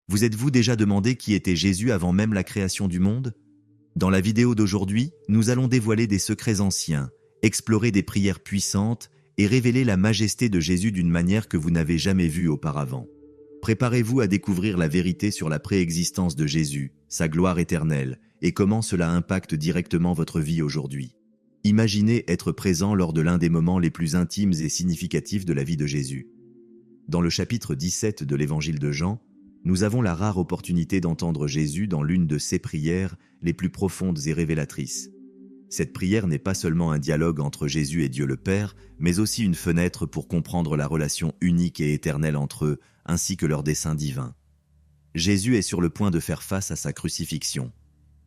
Vous êtes-vous déjà demandé qui était Jésus avant même la création du monde? Dans la vidéo d'aujourd'hui, nous allons dévoiler des secrets anciens, explorer des prières puissantes et révéler la majesté de Jésus d'une manière que vous n'avez jamais vue auparavant. Préparez-vous à découvrir la vérité sur la préexistence de Jésus, sa gloire éternelle, et comment cela impacte directement votre vie aujourd'hui. Imaginez être présent lors de l'un des moments les plus intimes et significatifs de la vie de Jésus. Dans le chapitre 17 de l'Évangile de Jean, nous avons la rare opportunité d'entendre Jésus dans l'une de ses prières les plus profondes et révélatrices. Cette prière n'est pas seulement un dialogue entre Jésus et Dieu le Père, mais aussi une fenêtre pour comprendre la relation unique et éternelle entre eux, ainsi que leur dessein divin. Jésus est sur le point de faire face à sa crucifixion.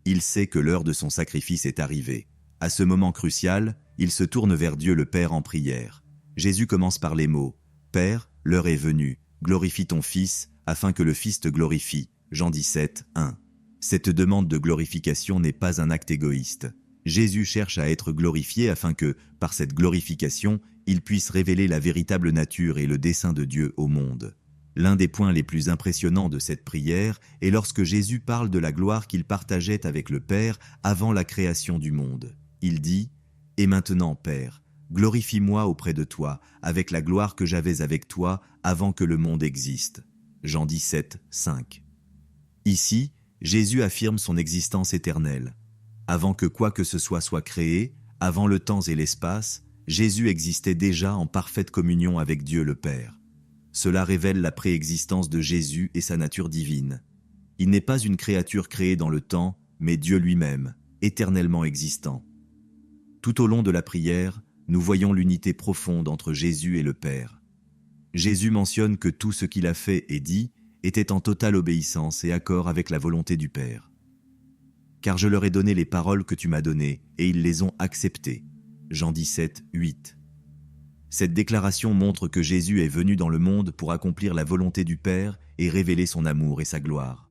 Il sait que l'heure de son sacrifice est arrivée. À ce moment crucial, il se tourne vers Dieu le Père en prière. Jésus commence par les mots « Père, l'heure est venue, glorifie ton Fils, afin que le Fils te glorifie. » Jean 17, 1. Cette demande de glorification n'est pas un acte égoïste. Jésus cherche à être glorifié afin que, par cette glorification, il puisse révéler la véritable nature et le dessein de Dieu au monde. L'un des points les plus impressionnants de cette prière est lorsque Jésus parle de la gloire qu'il partageait avec le Père avant la création du monde. Il dit « Et maintenant, Père, glorifie-moi auprès de toi, avec la gloire que j'avais avec toi avant que le monde existe. » Jean 17, 5. Ici, Jésus affirme son existence éternelle. Avant que quoi que ce soit créé, avant le temps et l'espace, Jésus existait déjà en parfaite communion avec Dieu le Père. Cela révèle la préexistence de Jésus et sa nature divine. Il n'est pas une créature créée dans le temps, mais Dieu lui-même, éternellement existant. Tout au long de la prière, nous voyons l'unité profonde entre Jésus et le Père. Jésus mentionne que tout ce qu'il a fait et dit était en totale obéissance et accord avec la volonté du Père. « Car je leur ai donné les paroles que tu m'as données, et ils les ont acceptées. » Jean 17, 8. Cette déclaration montre que Jésus est venu dans le monde pour accomplir la volonté du Père et révéler son amour et sa gloire.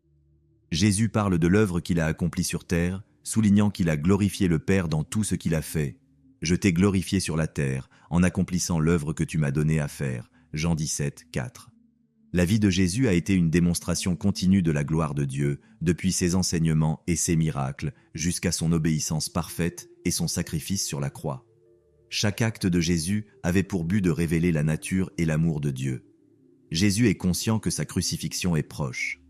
Jésus parle de l'œuvre qu'il a accomplie sur terre, soulignant qu'il a glorifié le Père dans tout ce qu'il a fait. « Je t'ai glorifié sur la terre, en accomplissant l'œuvre que tu m'as donnée à faire. » Jean 17, 4. La vie de Jésus a été une démonstration continue de la gloire de Dieu, depuis ses enseignements et ses miracles, jusqu'à son obéissance parfaite et son sacrifice sur la croix. Chaque acte de Jésus avait pour but de révéler la nature et l'amour de Dieu. Jésus est conscient que sa crucifixion est proche.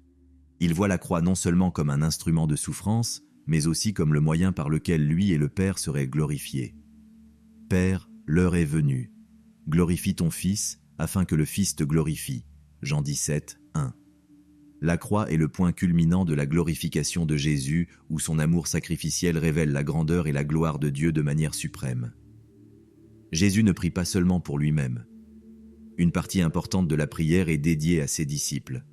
Il voit la croix non seulement comme un instrument de souffrance, mais aussi comme le moyen par lequel lui et le Père seraient glorifiés. « Père, l'heure est venue. Glorifie ton Fils, afin que le Fils te glorifie. » Jean 17, 1. La croix est le point culminant de la glorification de Jésus, où son amour sacrificiel révèle la grandeur et la gloire de Dieu de manière suprême. Jésus ne prie pas seulement pour lui-même. Une partie importante de la prière est dédiée à ses disciples.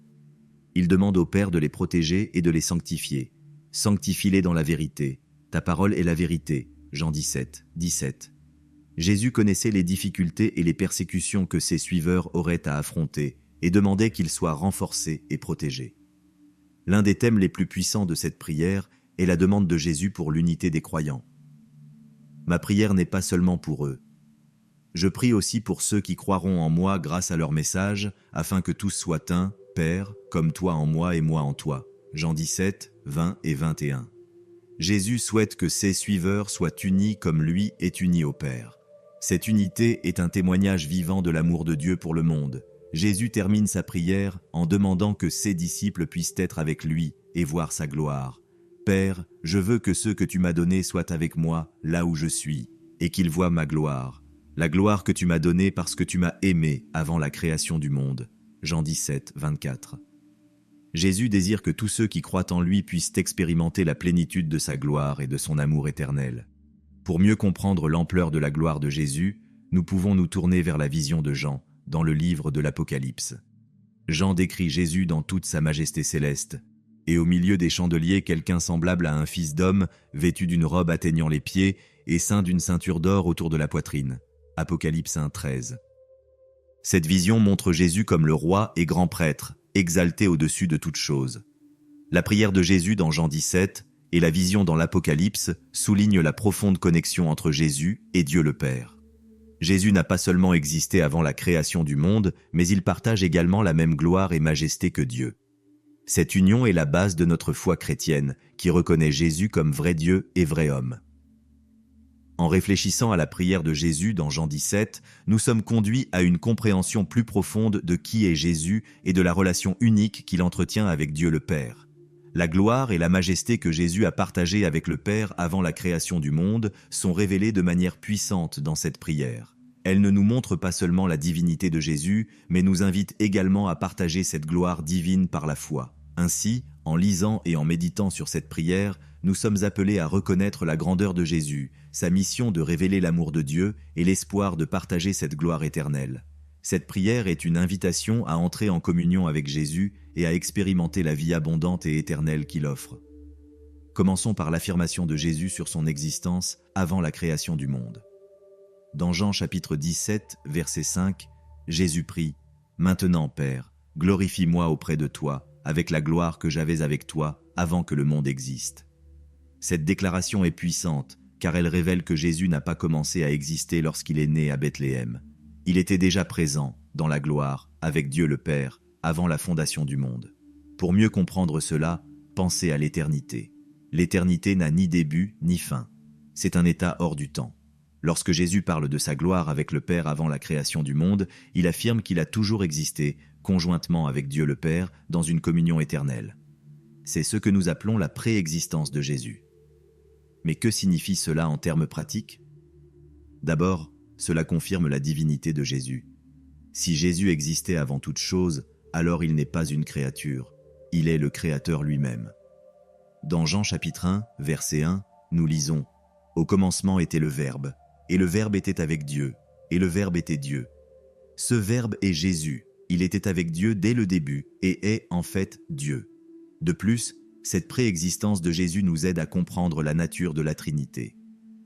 Il demande au Père de les protéger et de les sanctifier. « Sanctifie-les dans la vérité. Ta parole est la vérité. » Jean 17, 17. Jésus connaissait les difficultés et les persécutions que ses suiveurs auraient à affronter et demandait qu'ils soient renforcés et protégés. L'un des thèmes les plus puissants de cette prière est la demande de Jésus pour l'unité des croyants. « Ma prière n'est pas seulement pour eux. Je prie aussi pour ceux qui croiront en moi grâce à leur message, afin que tous soient un, Père, comme toi en moi et moi en toi. » Jean 17, 20 et 21. Jésus souhaite que ses suiveurs soient unis comme lui est uni au Père. Cette unité est un témoignage vivant de l'amour de Dieu pour le monde. Jésus termine sa prière en demandant que ses disciples puissent être avec lui et voir sa gloire. « Père, je veux que ceux que tu m'as donnés soient avec moi là où je suis, et qu'ils voient ma gloire, la gloire que tu m'as donnée parce que tu m'as aimé avant la création du monde. » Jean 17, 24. Jésus désire que tous ceux qui croient en lui puissent expérimenter la plénitude de sa gloire et de son amour éternel. Pour mieux comprendre l'ampleur de la gloire de Jésus, nous pouvons nous tourner vers la vision de Jean, dans le livre de l'Apocalypse. Jean décrit Jésus dans toute sa majesté céleste, et au milieu des chandeliers quelqu'un semblable à un fils d'homme, vêtu d'une robe atteignant les pieds et ceint d'une ceinture d'or autour de la poitrine. Apocalypse 1, 13. Cette vision montre Jésus comme le roi et grand prêtre, exalté au-dessus de toute chose. La prière de Jésus dans Jean 17 et la vision dans l'Apocalypse soulignent la profonde connexion entre Jésus et Dieu le Père. Jésus n'a pas seulement existé avant la création du monde, mais il partage également la même gloire et majesté que Dieu. Cette union est la base de notre foi chrétienne, qui reconnaît Jésus comme vrai Dieu et vrai homme. En réfléchissant à la prière de Jésus dans Jean 17, nous sommes conduits à une compréhension plus profonde de qui est Jésus et de la relation unique qu'il entretient avec Dieu le Père. La gloire et la majesté que Jésus a partagées avec le Père avant la création du monde sont révélées de manière puissante dans cette prière. Elle ne nous montre pas seulement la divinité de Jésus, mais nous invite également à partager cette gloire divine par la foi. Ainsi, en lisant et en méditant sur cette prière, nous sommes appelés à reconnaître la grandeur de Jésus, sa mission de révéler l'amour de Dieu et l'espoir de partager cette gloire éternelle. Cette prière est une invitation à entrer en communion avec Jésus et à expérimenter la vie abondante et éternelle qu'il offre. Commençons par l'affirmation de Jésus sur son existence avant la création du monde. Dans Jean chapitre 17, verset 5, Jésus prie « Maintenant, Père, glorifie-moi auprès de toi, avec la gloire que j'avais avec toi avant que le monde existe. » Cette déclaration est puissante, car elle révèle que Jésus n'a pas commencé à exister lorsqu'il est né à Bethléem. Il était déjà présent, dans la gloire, avec Dieu le Père, avant la fondation du monde. Pour mieux comprendre cela, pensez à l'éternité. L'éternité n'a ni début ni fin. C'est un état hors du temps. Lorsque Jésus parle de sa gloire avec le Père avant la création du monde, il affirme qu'il a toujours existé, conjointement avec Dieu le Père, dans une communion éternelle. C'est ce que nous appelons la préexistence de Jésus. Mais que signifie cela en termes pratiques? D'abord, cela confirme la divinité de Jésus. Si Jésus existait avant toute chose, alors il n'est pas une créature, il est le Créateur lui-même. Dans Jean chapitre 1, verset 1, nous lisons « Au commencement était le Verbe, et le Verbe était avec Dieu, et le Verbe était Dieu. Ce Verbe est Jésus, il était avec Dieu dès le début, et est en fait Dieu. » De plus, cette préexistence de Jésus nous aide à comprendre la nature de la Trinité.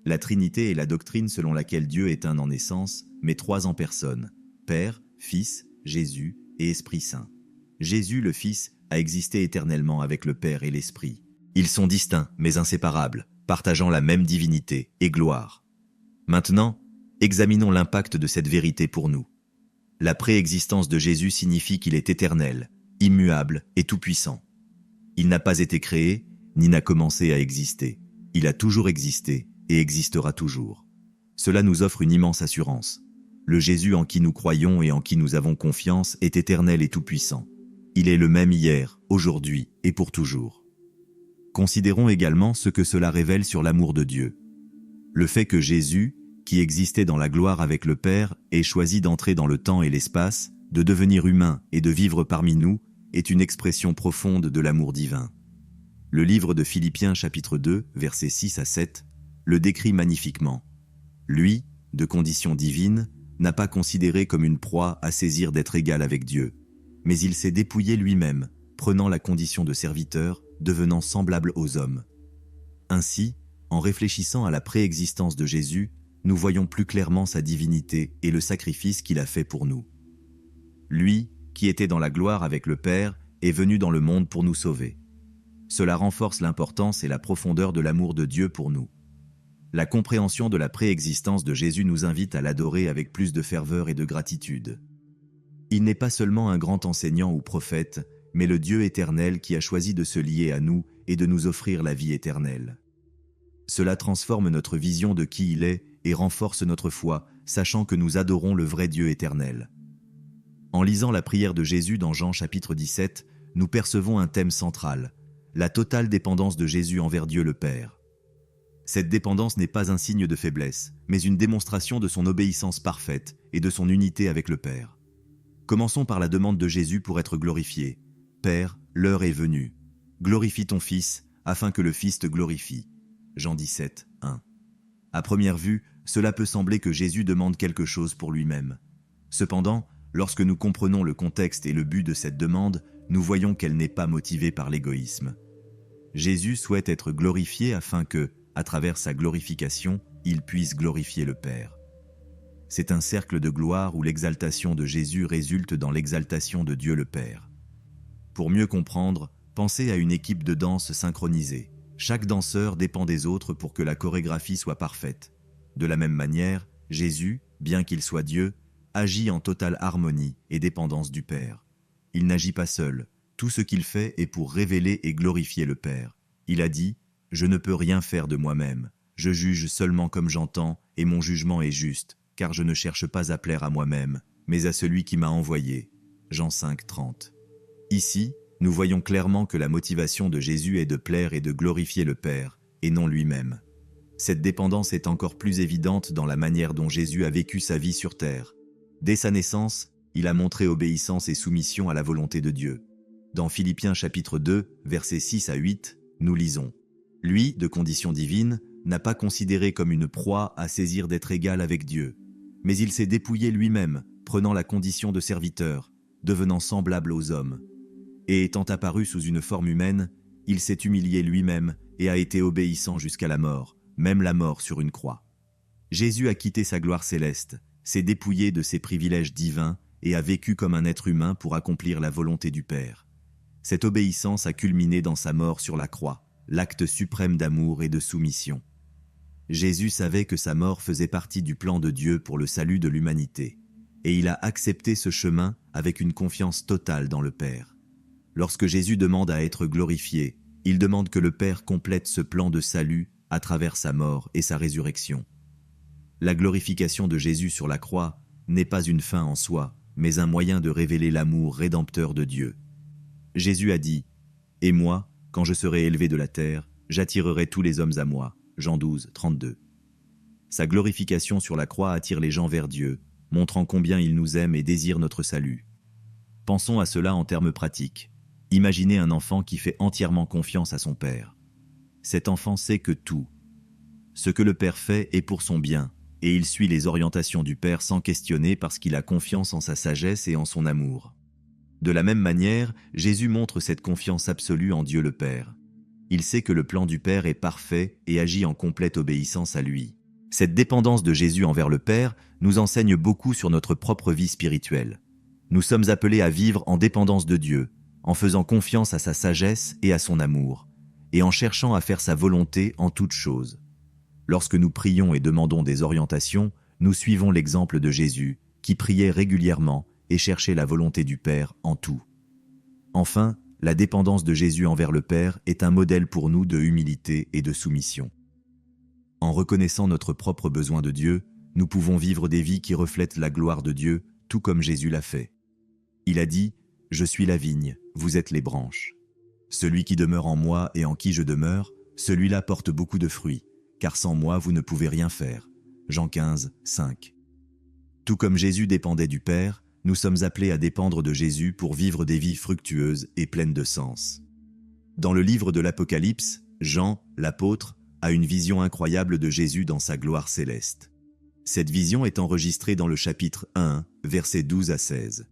La Trinité est la doctrine selon laquelle Dieu est un en essence, mais trois en personne, Père, Fils, Jésus et Esprit Saint. Jésus, le Fils, a existé éternellement avec le Père et l'Esprit. Ils sont distincts, mais inséparables, partageant la même divinité et gloire. Maintenant, examinons l'impact de cette vérité pour nous. La préexistence de Jésus signifie qu'il est éternel, immuable et tout-puissant. Il n'a pas été créé, ni n'a commencé à exister. Il a toujours existé et existera toujours. Cela nous offre une immense assurance. Le Jésus en qui nous croyons et en qui nous avons confiance est éternel et tout-puissant. Il est le même hier, aujourd'hui et pour toujours. Considérons également ce que cela révèle sur l'amour de Dieu. Le fait que Jésus, qui existait dans la gloire avec le Père, ait choisi d'entrer dans le temps et l'espace, de devenir humain et de vivre parmi nous, est une expression profonde de l'amour divin. Le livre de Philippiens chapitre 2, versets 6 à 7, le décrit magnifiquement. Lui, de condition divine, n'a pas considéré comme une proie à saisir d'être égal avec Dieu, mais il s'est dépouillé lui-même, prenant la condition de serviteur, devenant semblable aux hommes. Ainsi, en réfléchissant à la préexistence de Jésus, nous voyons plus clairement sa divinité et le sacrifice qu'il a fait pour nous. Lui, qui était dans la gloire avec le Père, est venu dans le monde pour nous sauver. Cela renforce l'importance et la profondeur de l'amour de Dieu pour nous. La compréhension de la préexistence de Jésus nous invite à l'adorer avec plus de ferveur et de gratitude. Il n'est pas seulement un grand enseignant ou prophète, mais le Dieu éternel qui a choisi de se lier à nous et de nous offrir la vie éternelle. Cela transforme notre vision de qui il est et renforce notre foi, sachant que nous adorons le vrai Dieu éternel. En lisant la prière de Jésus dans Jean chapitre 17, nous percevons un thème central, la totale dépendance de Jésus envers Dieu le Père. Cette dépendance n'est pas un signe de faiblesse, mais une démonstration de son obéissance parfaite et de son unité avec le Père. Commençons par la demande de Jésus pour être glorifié. « Père, l'heure est venue. Glorifie ton Fils, afin que le Fils te glorifie. » Jean 17, 1. À première vue, cela peut sembler que Jésus demande quelque chose pour lui-même. Cependant, lorsque nous comprenons le contexte et le but de cette demande, nous voyons qu'elle n'est pas motivée par l'égoïsme. Jésus souhaite être glorifié afin que, à travers sa glorification, il puisse glorifier le Père. C'est un cercle de gloire où l'exaltation de Jésus résulte dans l'exaltation de Dieu le Père. Pour mieux comprendre, pensez à une équipe de danse synchronisée. Chaque danseur dépend des autres pour que la chorégraphie soit parfaite. De la même manière, Jésus, bien qu'il soit Dieu, agit en totale harmonie et dépendance du Père. Il n'agit pas seul, Tout ce qu'il fait est pour révéler et glorifier le Père. Il a dit « Je ne peux rien faire de moi-même. Je juge seulement comme j'entends, et mon jugement est juste, car je ne cherche pas à plaire à moi-même, mais à celui qui m'a envoyé. » Jean 5, 30. Ici, nous voyons clairement que la motivation de Jésus est de plaire et de glorifier le Père, et non lui-même. Cette dépendance est encore plus évidente dans la manière dont Jésus a vécu sa vie sur terre. Dès sa naissance, il a montré obéissance et soumission à la volonté de Dieu. Dans Philippiens chapitre 2, versets 6 à 8, nous lisons « Lui, de condition divine, n'a pas considéré comme une proie à saisir d'être égal avec Dieu, mais il s'est dépouillé lui-même, prenant la condition de serviteur, devenant semblable aux hommes. Et étant apparu sous une forme humaine, il s'est humilié lui-même et a été obéissant jusqu'à la mort, même la mort sur une croix. Jésus a quitté sa gloire céleste, s'est dépouillé de ses privilèges divins et a vécu comme un être humain pour accomplir la volonté du Père. Cette obéissance a culminé dans sa mort sur la croix, l'acte suprême d'amour et de soumission. Jésus savait que sa mort faisait partie du plan de Dieu pour le salut de l'humanité, et il a accepté ce chemin avec une confiance totale dans le Père. Lorsque Jésus demande à être glorifié, il demande que le Père complète ce plan de salut à travers sa mort et sa résurrection. La glorification de Jésus sur la croix n'est pas une fin en soi, mais un moyen de révéler l'amour rédempteur de Dieu. Jésus a dit « Et moi, quand je serai élevé de la terre, j'attirerai tous les hommes à moi. » Jean 12, 32. Sa glorification sur la croix attire les gens vers Dieu, montrant combien il nous aime et désire notre salut. Pensons à cela en termes pratiques. Imaginez un enfant qui fait entièrement confiance à son père. Cet enfant sait que tout, ce que le père fait est pour son bien, et il suit les orientations du père sans questionner parce qu'il a confiance en sa sagesse et en son amour. De la même manière, Jésus montre cette confiance absolue en Dieu le Père. Il sait que le plan du Père est parfait et agit en complète obéissance à lui. Cette dépendance de Jésus envers le Père nous enseigne beaucoup sur notre propre vie spirituelle. Nous sommes appelés à vivre en dépendance de Dieu, en faisant confiance à sa sagesse et à son amour, et en cherchant à faire sa volonté en toutes choses. Lorsque nous prions et demandons des orientations, nous suivons l'exemple de Jésus, qui priait régulièrement et cherchait la volonté du Père en tout. Enfin, la dépendance de Jésus envers le Père est un modèle pour nous de humilité et de soumission. En reconnaissant notre propre besoin de Dieu, nous pouvons vivre des vies qui reflètent la gloire de Dieu, tout comme Jésus l'a fait. Il a dit « Je suis la vigne, vous êtes les branches. Celui qui demeure en moi et en qui je demeure, celui-là porte beaucoup de fruits, car sans moi vous ne pouvez rien faire. » Jean 15, 5. Tout comme Jésus dépendait du Père, nous sommes appelés à dépendre de Jésus pour vivre des vies fructueuses et pleines de sens. Dans le livre de l'Apocalypse, Jean, l'apôtre, a une vision incroyable de Jésus dans sa gloire céleste. Cette vision est enregistrée dans le chapitre 1, versets 12 à 16.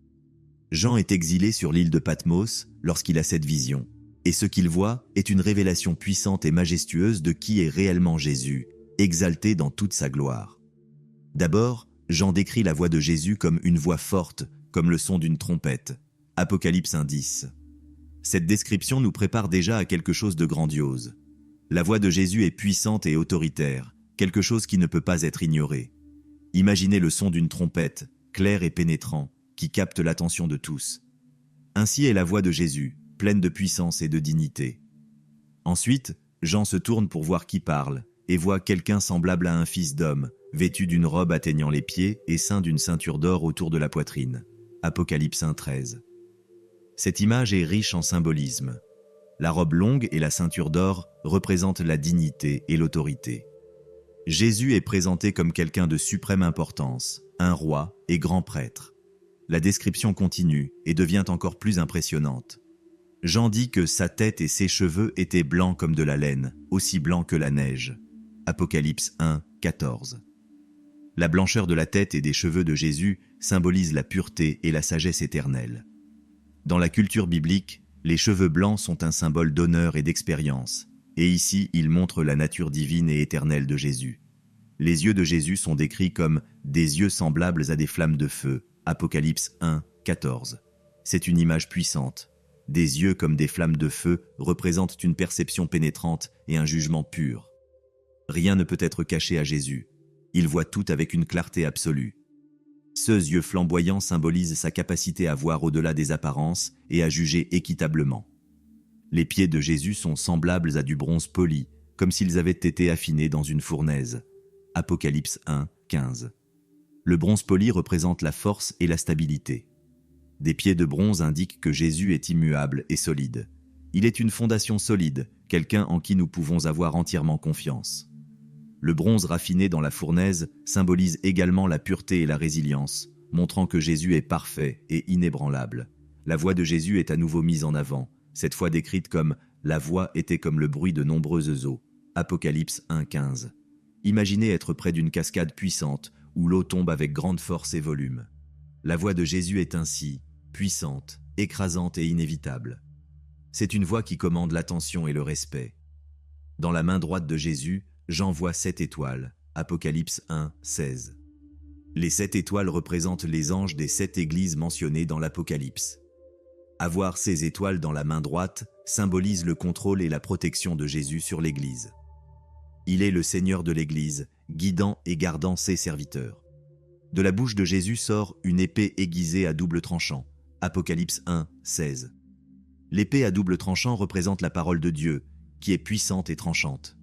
Jean est exilé sur l'île de Patmos lorsqu'il a cette vision, et ce qu'il voit est une révélation puissante et majestueuse de qui est réellement Jésus, exalté dans toute sa gloire. D'abord, Jean décrit la voix de Jésus comme une voix forte, comme le son d'une trompette. Apocalypse 1:10. Cette description nous prépare déjà à quelque chose de grandiose. La voix de Jésus est puissante et autoritaire, quelque chose qui ne peut pas être ignoré. Imaginez le son d'une trompette, clair et pénétrant, qui capte l'attention de tous. Ainsi est la voix de Jésus, pleine de puissance et de dignité. Ensuite, Jean se tourne pour voir qui parle, et voit quelqu'un semblable à un fils d'homme, vêtu d'une robe atteignant les pieds et ceint d'une ceinture d'or autour de la poitrine. Apocalypse 1:13. Cette image est riche en symbolisme. La robe longue et la ceinture d'or représentent la dignité et l'autorité. Jésus est présenté comme quelqu'un de suprême importance, un roi et grand prêtre. La description continue et devient encore plus impressionnante. Jean dit que sa tête et ses cheveux étaient blancs comme de la laine, aussi blancs que la neige. Apocalypse 1:14. La blancheur de la tête et des cheveux de Jésus symbolise la pureté et la sagesse éternelle. Dans la culture biblique, les cheveux blancs sont un symbole d'honneur et d'expérience, et ici ils montrent la nature divine et éternelle de Jésus. Les yeux de Jésus sont décrits comme des yeux semblables à des flammes de feu, Apocalypse 1:14. C'est une image puissante. Des yeux comme des flammes de feu représentent une perception pénétrante et un jugement pur. Rien ne peut être caché à Jésus. Il voit tout avec une clarté absolue. Ces yeux flamboyants symbolisent sa capacité à voir au-delà des apparences et à juger équitablement. Les pieds de Jésus sont semblables à du bronze poli, comme s'ils avaient été affinés dans une fournaise. Apocalypse 1, 15. Le bronze poli représente la force et la stabilité. Des pieds de bronze indiquent que Jésus est immuable et solide. Il est une fondation solide, quelqu'un en qui nous pouvons avoir entièrement confiance. Le bronze raffiné dans la fournaise symbolise également la pureté et la résilience, montrant que Jésus est parfait et inébranlable. La voix de Jésus est à nouveau mise en avant, cette fois décrite comme « la voix était comme le bruit de nombreuses eaux ». Apocalypse 1,15. Imaginez être près d'une cascade puissante où l'eau tombe avec grande force et volume. La voix de Jésus est ainsi puissante, écrasante et inévitable. C'est une voix qui commande l'attention et le respect. Dans la main droite de Jésus, Jean voit 7 étoiles. Apocalypse 1, 16. Les 7 étoiles représentent les anges des 7 églises mentionnées dans l'Apocalypse. Avoir ces étoiles dans la main droite symbolise le contrôle et la protection de Jésus sur l'Église. Il est le Seigneur de l'Église, guidant et gardant ses serviteurs. De la bouche de Jésus sort une épée aiguisée à double tranchant. Apocalypse 1, 16. L'épée à double tranchant représente la parole de Dieu, qui est puissante et tranchante.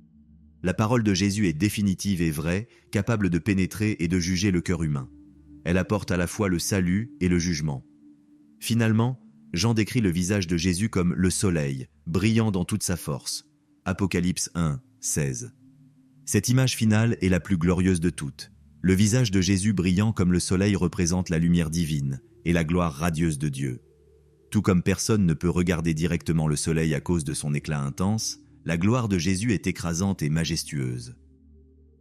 La parole de Jésus est définitive et vraie, capable de pénétrer et de juger le cœur humain. Elle apporte à la fois le salut et le jugement. Finalement, Jean décrit le visage de Jésus comme le soleil, brillant dans toute sa force. Apocalypse 1, 16. Cette image finale est la plus glorieuse de toutes. Le visage de Jésus brillant comme le soleil représente la lumière divine et la gloire radieuse de Dieu. Tout comme personne ne peut regarder directement le soleil à cause de son éclat intense, la gloire de Jésus est écrasante et majestueuse.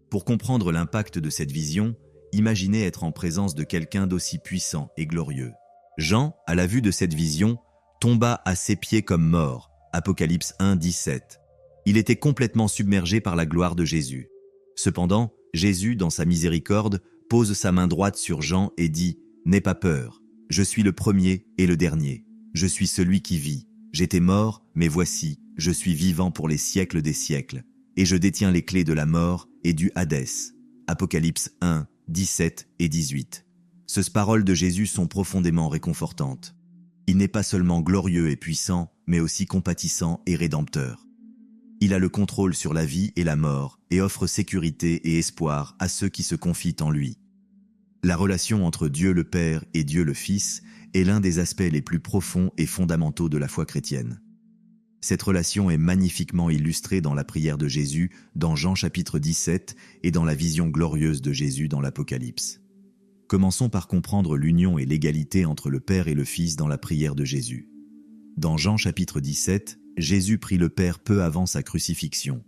Pour comprendre l'impact de cette vision, imaginez être en présence de quelqu'un d'aussi puissant et glorieux. Jean, à la vue de cette vision, tomba à ses pieds comme mort. Apocalypse 1, 17. Il était complètement submergé par la gloire de Jésus. Cependant, Jésus, dans sa miséricorde, pose sa main droite sur Jean et dit « N'aie pas peur, je suis le premier et le dernier. Je suis celui qui vit. J'étais mort, mais voici, je suis vivant pour les siècles des siècles, et je détiens les clés de la mort et du Hadès. » Apocalypse 1, 17 et 18. Ces paroles de Jésus sont profondément réconfortantes. Il n'est pas seulement glorieux et puissant, mais aussi compatissant et rédempteur. Il a le contrôle sur la vie et la mort et offre sécurité et espoir à ceux qui se confient en lui. La relation entre Dieu le Père et Dieu le Fils est l'un des aspects les plus profonds et fondamentaux de la foi chrétienne. Cette relation est magnifiquement illustrée dans la prière de Jésus dans Jean chapitre 17 et dans la vision glorieuse de Jésus dans l'Apocalypse. Commençons par comprendre l'union et l'égalité entre le Père et le Fils dans la prière de Jésus. Dans Jean chapitre 17, Jésus prie le Père peu avant sa crucifixion.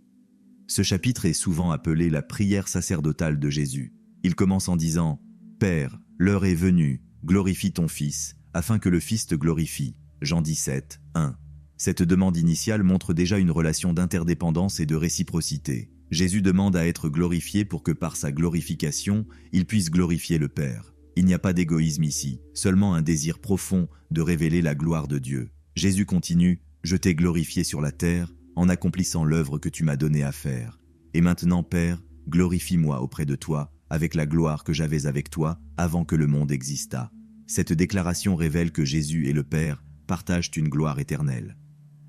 Ce chapitre est souvent appelé la prière sacerdotale de Jésus. Il commence en disant « Père, l'heure est venue, glorifie ton Fils, afin que le Fils te glorifie. » Jean 17, 1. Cette demande initiale montre déjà une relation d'interdépendance et de réciprocité. Jésus demande à être glorifié pour que par sa glorification, il puisse glorifier le Père. Il n'y a pas d'égoïsme ici, seulement un désir profond de révéler la gloire de Dieu. Jésus continue « Je t'ai glorifié sur la terre en accomplissant l'œuvre que tu m'as donnée à faire. Et maintenant, Père, glorifie-moi auprès de toi avec la gloire que j'avais avec toi avant que le monde existât. » Cette déclaration révèle que Jésus et le Père partagent une gloire éternelle.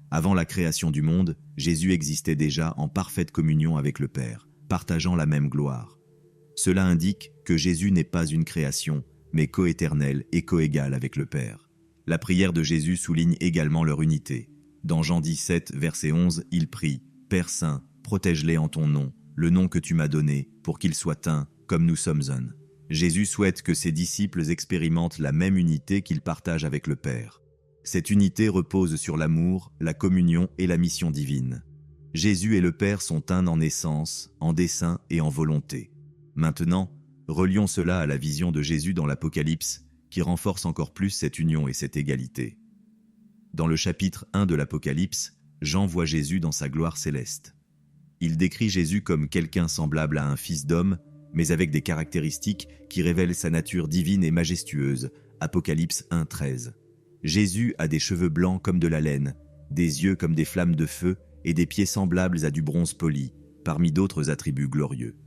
Avant la création du monde, Jésus existait déjà en parfaite communion avec le Père, partageant la même gloire. Cela indique que Jésus n'est pas une création, mais coéternel et coégal avec le Père. La prière de Jésus souligne également leur unité. Dans Jean 17, verset 11, il prie « Père Saint, protège-les en ton nom, le nom que tu m'as donné, pour qu'ils soient un, comme nous sommes un. » Jésus souhaite que ses disciples expérimentent la même unité qu'ils partagent avec le Père. Cette unité repose sur l'amour, la communion et la mission divine. Jésus et le Père sont un en essence, en dessein et en volonté. Maintenant, relions cela à la vision de Jésus dans l'Apocalypse, qui renforce encore plus cette union et cette égalité. Dans le chapitre 1 de l'Apocalypse, Jean voit Jésus dans sa gloire céleste. Il décrit Jésus comme quelqu'un semblable à un fils d'homme, mais avec des caractéristiques qui révèlent sa nature divine et majestueuse. Apocalypse 1, 13. Jésus a des cheveux blancs comme de la laine, des yeux comme des flammes de feu et des pieds semblables à du bronze poli, parmi d'autres attributs glorieux.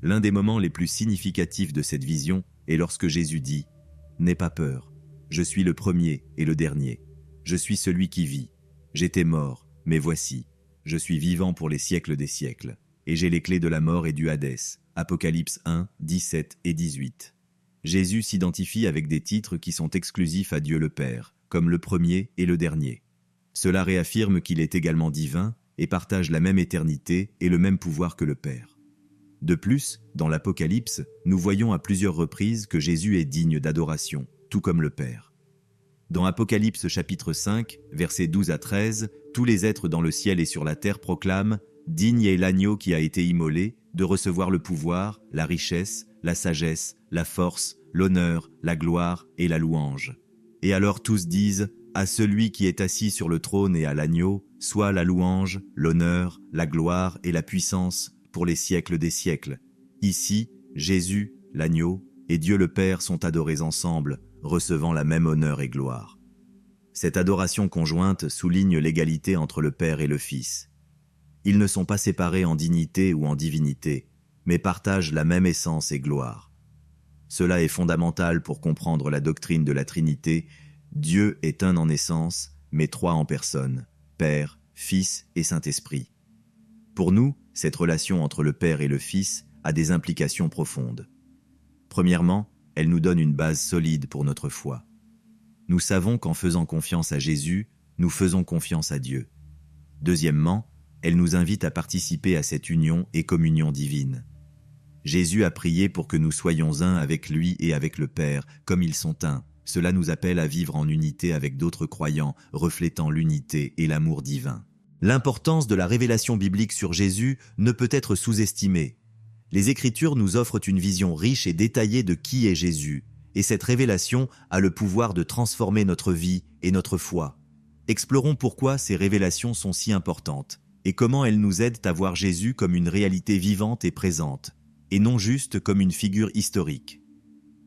L'un des moments les plus significatifs de cette vision Et lorsque Jésus dit « N'aie pas peur, je suis le premier et le dernier, je suis celui qui vit, j'étais mort, mais voici, je suis vivant pour les siècles des siècles, et j'ai les clés de la mort et du Hadès. » Apocalypse 1, 17 et 18. Jésus s'identifie avec des titres qui sont exclusifs à Dieu le Père, comme le premier et le dernier. Cela réaffirme qu'il est également divin et partage la même éternité et le même pouvoir que le Père. De plus, dans l'Apocalypse, nous voyons à plusieurs reprises que Jésus est digne d'adoration, tout comme le Père. Dans Apocalypse chapitre 5, versets 12 à 13, tous les êtres dans le ciel et sur la terre proclament « Digne est l'agneau qui a été immolé de recevoir le pouvoir, la richesse, la sagesse, la force, l'honneur, la gloire et la louange. » Et alors tous disent « À celui qui est assis sur le trône et à l'agneau, soit la louange, l'honneur, la gloire et la puissance pour les siècles des siècles. » Ici, Jésus, l'agneau, et Dieu le Père sont adorés ensemble, recevant la même honneur et gloire. Cette adoration conjointe souligne l'égalité entre le Père et le Fils. Ils ne sont pas séparés en dignité ou en divinité, mais partagent la même essence et gloire. Cela est fondamental pour comprendre la doctrine de la Trinité. Dieu est un en essence, mais trois en personne, Père, Fils et Saint-Esprit. Pour nous, cette relation entre le Père et le Fils a des implications profondes. Premièrement, elle nous donne une base solide pour notre foi. Nous savons qu'en faisant confiance à Jésus, nous faisons confiance à Dieu. Deuxièmement, elle nous invite à participer à cette union et communion divine. Jésus a prié pour que nous soyons un avec lui et avec le Père, comme ils sont un. Cela nous appelle à vivre en unité avec d'autres croyants, reflétant l'unité et l'amour divin. L'importance de la révélation biblique sur Jésus ne peut être sous-estimée. Les Écritures nous offrent une vision riche et détaillée de qui est Jésus, et cette révélation a le pouvoir de transformer notre vie et notre foi. Explorons pourquoi ces révélations sont si importantes, et comment elles nous aident à voir Jésus comme une réalité vivante et présente, et non juste comme une figure historique.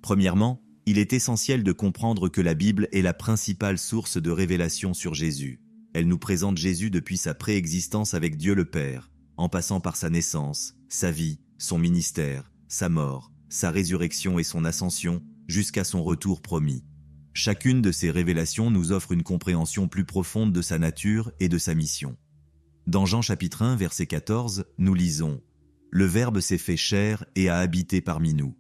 Premièrement, il est essentiel de comprendre que la Bible est la principale source de révélation sur Jésus. Elle nous présente Jésus depuis sa préexistence avec Dieu le Père, en passant par sa naissance, sa vie, son ministère, sa mort, sa résurrection et son ascension, jusqu'à son retour promis. Chacune de ces révélations nous offre une compréhension plus profonde de sa nature et de sa mission. Dans Jean chapitre 1, verset 14, nous lisons « Le Verbe s'est fait chair et a habité parmi nous.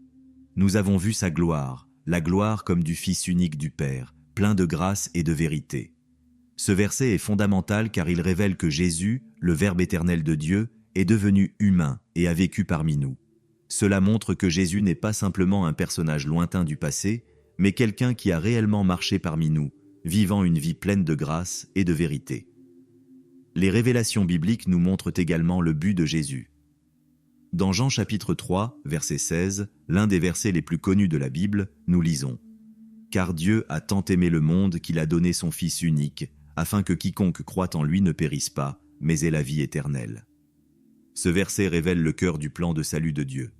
Nous avons vu sa gloire, la gloire comme du Fils unique du Père, plein de grâce et de vérité. » Ce verset est fondamental car il révèle que Jésus, le Verbe éternel de Dieu, est devenu humain et a vécu parmi nous. Cela montre que Jésus n'est pas simplement un personnage lointain du passé, mais quelqu'un qui a réellement marché parmi nous, vivant une vie pleine de grâce et de vérité. Les révélations bibliques nous montrent également le but de Jésus. Dans Jean chapitre 3, verset 16, l'un des versets les plus connus de la Bible, nous lisons « Car Dieu a tant aimé le monde qu'il a donné son Fils unique, afin que quiconque croit en lui ne périsse pas, mais ait la vie éternelle. » Ce verset révèle le cœur du plan de salut de Dieu.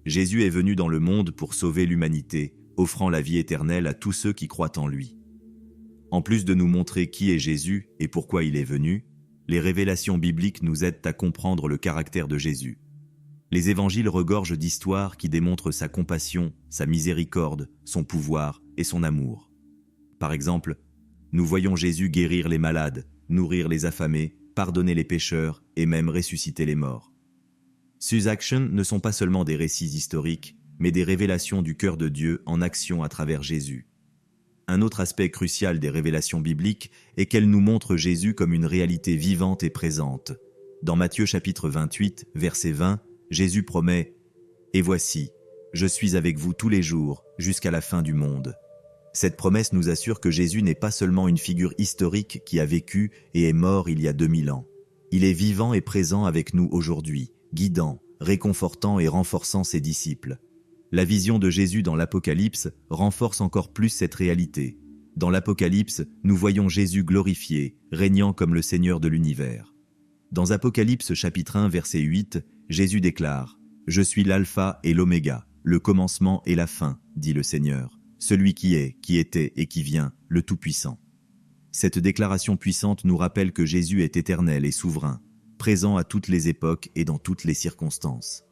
Jésus est venu dans le monde pour sauver l'humanité, offrant la vie éternelle à tous ceux qui croient en lui. En plus de nous montrer qui est Jésus et pourquoi il est venu, les révélations bibliques nous aident à comprendre le caractère de Jésus. Les évangiles regorgent d'histoires qui démontrent sa compassion, sa miséricorde, son pouvoir et son amour. Par exemple, nous voyons Jésus guérir les malades, nourrir les affamés, pardonner les pécheurs et même ressusciter les morts. Ces actions ne sont pas seulement des récits historiques, mais des révélations du cœur de Dieu en action à travers Jésus. Un autre aspect crucial des révélations bibliques est qu'elles nous montrent Jésus comme une réalité vivante et présente. Dans Matthieu chapitre 28, verset 20, Jésus promet « Et voici, je suis avec vous tous les jours, jusqu'à la fin du monde. » Cette promesse nous assure que Jésus n'est pas seulement une figure historique qui a vécu et est mort il y a 2000 ans. Il est vivant et présent avec nous aujourd'hui, guidant, réconfortant et renforçant ses disciples. La vision de Jésus dans l'Apocalypse renforce encore plus cette réalité. Dans l'Apocalypse, nous voyons Jésus glorifié, régnant comme le Seigneur de l'univers. Dans Apocalypse chapitre 1, verset 8, Jésus déclare « Je suis l'alpha et l'oméga, le commencement et la fin, dit le Seigneur, celui qui est, qui était et qui vient, le Tout-Puissant. » Cette déclaration puissante nous rappelle que Jésus est éternel et souverain, présent à toutes les époques et dans toutes les circonstances.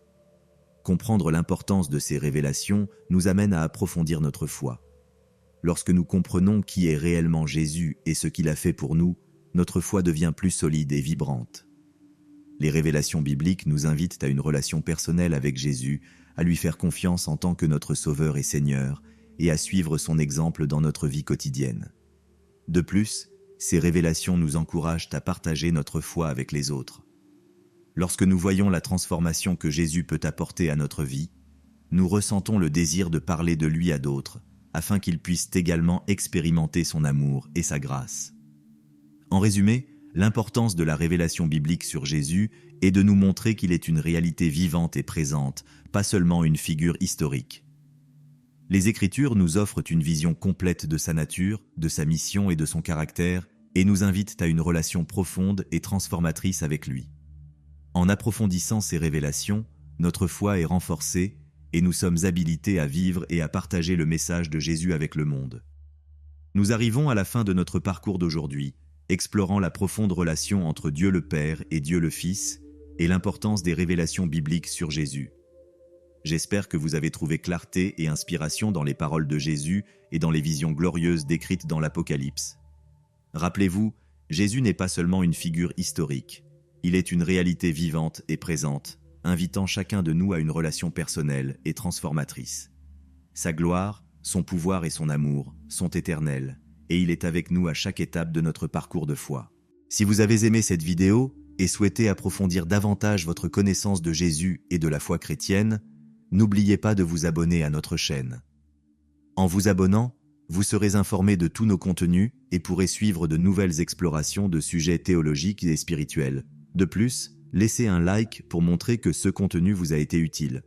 Comprendre l'importance de ces révélations nous amène à approfondir notre foi. Lorsque nous comprenons qui est réellement Jésus et ce qu'il a fait pour nous, notre foi devient plus solide et vibrante. Les révélations bibliques nous invitent à une relation personnelle avec Jésus, à lui faire confiance en tant que notre Sauveur et Seigneur, et à suivre son exemple dans notre vie quotidienne. De plus, ces révélations nous encouragent à partager notre foi avec les autres. Lorsque nous voyons la transformation que Jésus peut apporter à notre vie, nous ressentons le désir de parler de lui à d'autres, afin qu'ils puissent également expérimenter son amour et sa grâce. En résumé, l'importance de la révélation biblique sur Jésus est de nous montrer qu'il est une réalité vivante et présente, pas seulement une figure historique. Les Écritures nous offrent une vision complète de sa nature, de sa mission et de son caractère, et nous invitent à une relation profonde et transformatrice avec lui. En approfondissant ces révélations, notre foi est renforcée et nous sommes habilités à vivre et à partager le message de Jésus avec le monde. Nous arrivons à la fin de notre parcours d'aujourd'hui, explorant la profonde relation entre Dieu le Père et Dieu le Fils et l'importance des révélations bibliques sur Jésus. J'espère que vous avez trouvé clarté et inspiration dans les paroles de Jésus et dans les visions glorieuses décrites dans l'Apocalypse. Rappelez-vous, Jésus n'est pas seulement une figure historique, il est une réalité vivante et présente, invitant chacun de nous à une relation personnelle et transformatrice. Sa gloire, son pouvoir et son amour sont éternels, et il est avec nous à chaque étape de notre parcours de foi. Si vous avez aimé cette vidéo et souhaitez approfondir davantage votre connaissance de Jésus et de la foi chrétienne, n'oubliez pas de vous abonner à notre chaîne. En vous abonnant, vous serez informé de tous nos contenus et pourrez suivre de nouvelles explorations de sujets théologiques et spirituels. De plus, laissez un like pour montrer que ce contenu vous a été utile.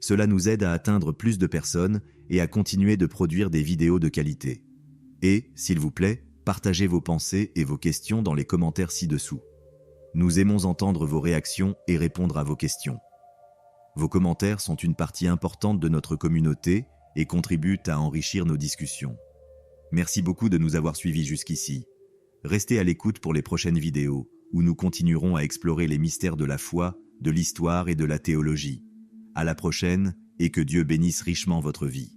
Cela nous aide à atteindre plus de personnes et à continuer de produire des vidéos de qualité. Et, s'il vous plaît, partagez vos pensées et vos questions dans les commentaires ci-dessous. Nous aimons entendre vos réactions et répondre à vos questions. Vos commentaires sont une partie importante de notre communauté et contribuent à enrichir nos discussions. Merci beaucoup de nous avoir suivis jusqu'ici. Restez à l'écoute pour les prochaines vidéos, où nous continuerons à explorer les mystères de la foi, de l'histoire et de la théologie. À la prochaine, et que Dieu bénisse richement votre vie.